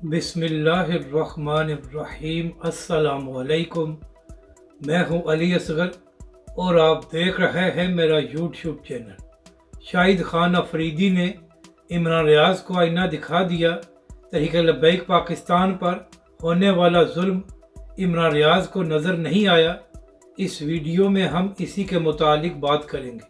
बिस्मिल्लाहिर्रहमानिर्रहीम। अस्सलाम वालेकुम। मैं हूं अली असगर और आप देख रहे हैं मेरा यूट्यूब चैनल। शाहिद खान अफरीदी ने इमरान रियाज को आईना दिखा दिया। तहरीक लब्बैक पाकिस्तान पर होने वाला जुल्म इमरान रियाज को नज़र नहीं आया। इस वीडियो में हम इसी के मुतालिक बात करेंगे।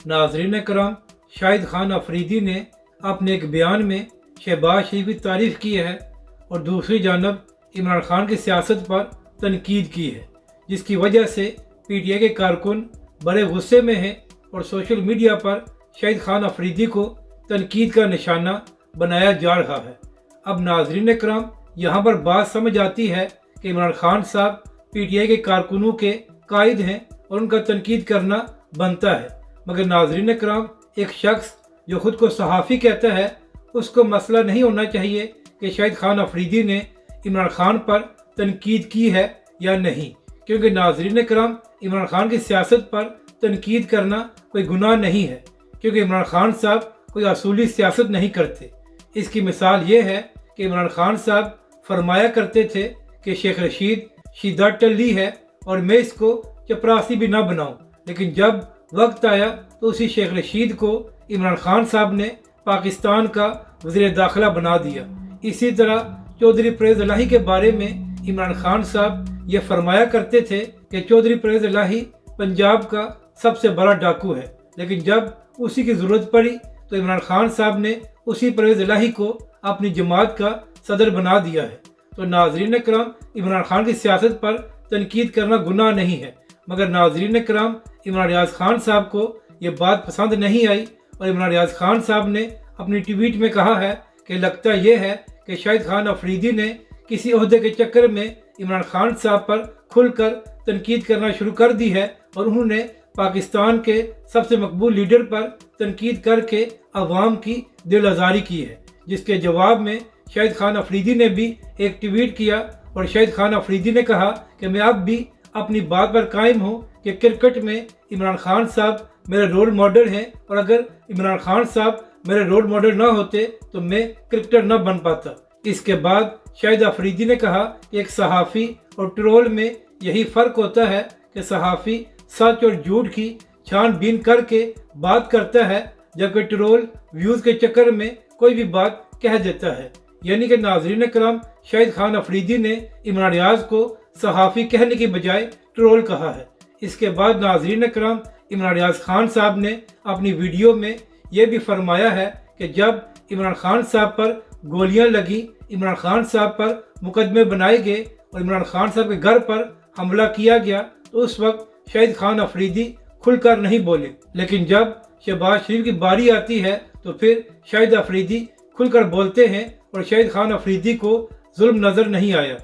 नाज़रीन करम, शाहिद खान अफरीदी ने अपने एक बयान में शहबाज शरीफ की तारीफ़ की है और दूसरी जानब इमरान खान की सियासत पर तनकीद की है, जिसकी वजह से PTI के कारकुन बड़े गुस्से में हैं और सोशल मीडिया पर शाहिद खान अफरीदी को तनकीद का निशाना बनाया जा रहा है। अब नाज़रीन करम, यहाँ पर बात समझ आती है कि इमरान खान साहब PTI के कारकुनों के कायद हैं और उनका तनकीद करना बनता है। मगर नाज़रीन करम, एक शख्स जो खुद को सहाफ़ी कहता है, उसको मसला नहीं होना चाहिए कि शाहिद खान अफरीदी ने इमरान खान पर तनकीद की है या नहीं, क्योंकि नाज़रीन करम, इमरान खान की सियासत पर तनकीद करना कोई गुनाह नहीं है, क्योंकि इमरान खान साहब कोई असूली सियासत नहीं करते। इसकी मिसाल ये है कि इमरान खान साहब फरमाया करते थे कि शेख रशीद शीदा टल्ली है और मैं इसको चपरासी भी ना बनाऊं, लेकिन जब वक्त आया तो उसी शेख रशीद को इमरान खान साहब ने पाकिस्तान का वज़ीर दाखिला बना दिया। इसी तरह चौधरी परवेज़ इलाही के बारे में इमरान खान साहब ये फरमाया करते थे कि चौधरी परवेज़ इलाही पंजाब का सबसे बड़ा डाकू है, लेकिन जब उसी की ज़रूरत पड़ी तो इमरान खान साहब ने उसी परवेज़ इलाही को अपनी जमात का सदर बना दिया है। तो नाज़रीन करम, इमरान खान की सियासत पर तनकीद करना गुनाह नहीं है, मगर नाज़रीन करम, इमरान रियाज खान साहब को ये बात पसंद नहीं आई और इमरान रियाज खान साहब ने अपनी ट्वीट में कहा है कि लगता यह है कि शाहिद खान अफरीदी ने किसी ओहदे के चक्कर में इमरान खान साहब पर खुलकर तनकीद करना शुरू कर दी है और उन्होंने पाकिस्तान के सबसे मकबूल लीडर पर तनकीद करके अवाम की दिल आज़ारी की है। जिसके जवाब में शाहिद खान अफरीदी ने भी एक ट्वीट किया और शाहिद खान अफरीदी ने कहा कि मैं अब भी अपनी बात पर कायम हूँ कि क्रिकेट में इमरान खान साहब मेरे रोल मॉडल हैं और अगर इमरान खान साहब मेरे रोल मॉडल ना होते तो मैं क्रिकेटर न बन पाता। इसके बाद शाहिद अफरीदी ने कहा कि एक सहाफ़ी और ट्रोल में यही फ़र्क होता है कि सहाफ़ी सच और झूठ की छानबीन करके बात करता है, जबकि ट्रोल व्यूज़ के चक्कर में कोई भी बात कह देता है। यानी कि नाज़रीन करम, शाहिद खान अफरीदी ने इमरान रियाज को सहाफ़ी कहने की बजाय ट्रोल कहा है। इसके बाद नाज़रीन करम, इमरान रियाज खान साहब ने अपनी वीडियो में यह भी फरमाया है कि जब इमरान खान साहब पर गोलियां लगी, इमरान खान साहब पर मुकदमे बनाए गए और इमरान खान साहब के घर पर हमला किया गया, तो उस वक्त शाहिद खान अफरीदी खुलकर नहीं बोले, लेकिन जब शहबाज शरीफ की बारी आती है तो फिर शाहिद अफरीदी खुलकर बोलते हैं और शाहिद खान अफरीदी को जुल्म नज़र नहीं आया।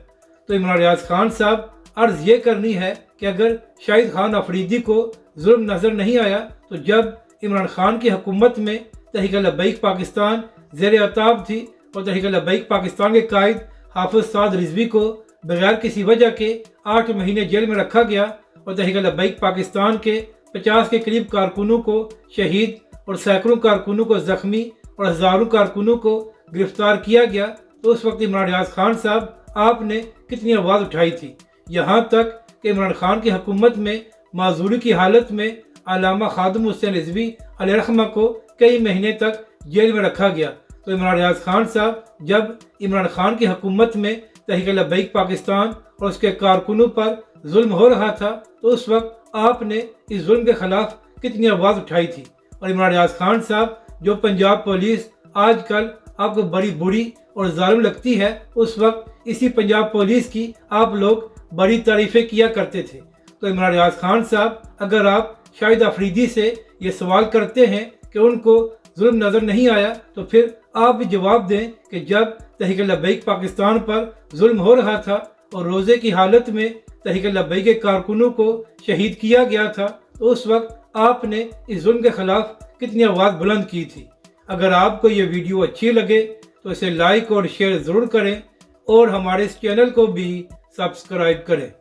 तो इमरान रियाज खान साहब, अर्ज़ ये करनी है कि अगर शाहिद खान अफरीदी को जुल्म नज़र नहीं आया तो जब इमरान खान की हुकूमत में तहरीक लब्बैक पाकिस्तान ज़ेर अताब थी और तहरीक लब्बैक पाकिस्तान के कायद हाफिज़ साद रिजवी को बगैर किसी वजह के 8 महीने जेल में रखा गया और तहरीक लब्बैक पाकिस्तान के 50 के करीब कारकुनों को शहीद और सैकड़ों कारकुनों को ज़ख्मी और हज़ारों कारकुनों को गिरफ्तार किया गया, तो उस वक्त इमरान रियाज खान साहब आपने कितनी आवाज़ उठाई थी। यहाँ तक कि इमरान खान की हुकूमत में माजूरी की हालत में अल्लामा खादिम हुसैन रिजवी अलैहिर्रहमा को कई महीने तक जेल में रखा गया। तो इमरान रियाज खान साहब, जब इमरान खान की हुकूमत में तहरीक लब्बैक पाकिस्तान और उसके कारकुनों पर जुल्म हो रहा था, तो उस वक्त आपने इस जुल्म के खिलाफ कितनी आवाज़ उठाई थी। और इमरान रियाज खान साहब, जो पंजाब पुलिस आजकल आपको बड़ी बुरी और जालिम लगती है, उस वक्त इसी पंजाब पुलिस की आप लोग बड़ी तारीफ़ें किया करते थे। तो इमरान रियाज खान साहब, अगर आप शाहिद अफरीदी से ये सवाल करते हैं कि उनको जुल्म नज़र नहीं आया, तो फिर आप भी जवाब दें कि जब तहरीक लब्बैक पाकिस्तान पर जुल्म हो रहा था और रोज़े की हालत में तहरीक लब्बैक के कारकुनों को शहीद किया गया था, तो उस वक्त आपने इस जुल्म के खिलाफ कितनी आवाज़ बुलंद की थी। अगर आपको ये वीडियो अच्छी लगे तो इसे लाइक और शेयर ज़रूर करें और हमारे इस चैनल को भी सब्सक्राइब करें।